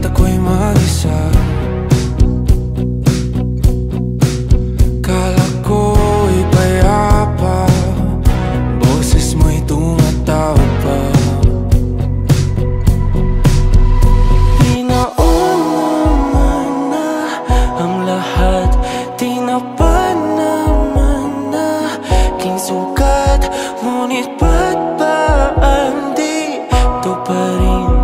at ako'y mag-isa. Kala ko'y payapa, boses mo'y tumatawag pa. Di naman na ang lahat, di na pa naman na king sukat. Ngunit ba't ba di to pa rin?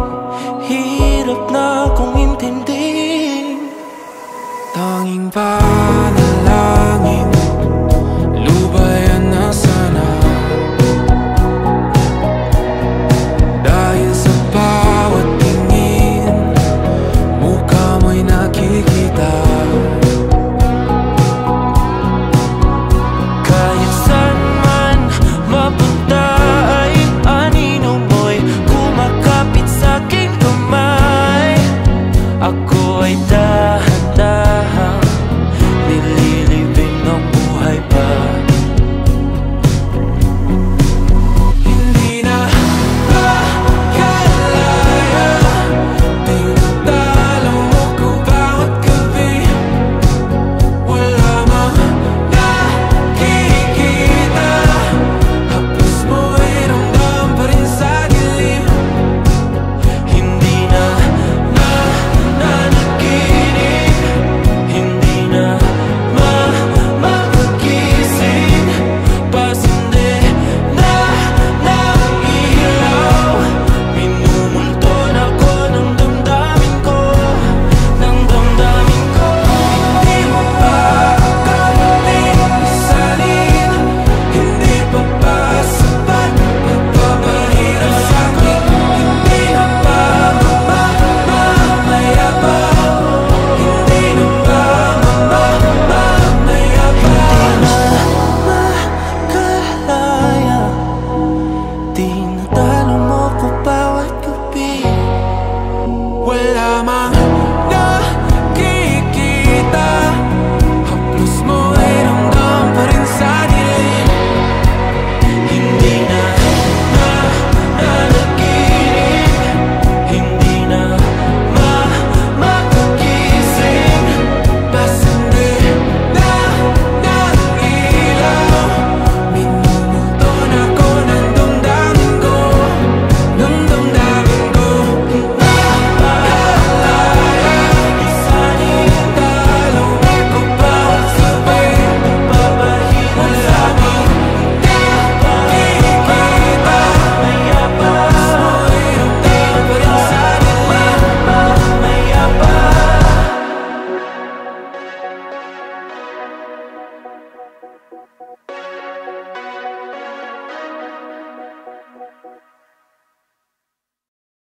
Hirap na kong intindihin. Tanging panalangin, lubayan na sana. Dahil sa bawat tingin, mukha mo'y nakikita. Kahit saan man mapunta ay anino mo'y kumakapit sa'king kamay. Ako ay dahan-dahang nililibing ng buhay pa. Hindi na makalaya, tinatalo mo ko bawat gabi. Wala mang nakikita, haplos mo'y ramdam pa rin sa dilim. Hindi na nananaginip, hindi na mapagising. Pasindi na ng ilaw, minumulton ako ng damdamin ko, ng damdamin ko. Hindi mo pa kailanman isalin, hindi pa ba sapat nagpapahirap sa'kin? Hindi na ba mamamayabang? Hindi na ba mamamayabang? Makalaya, tinatalo mo ko bawat gabi. Wala mang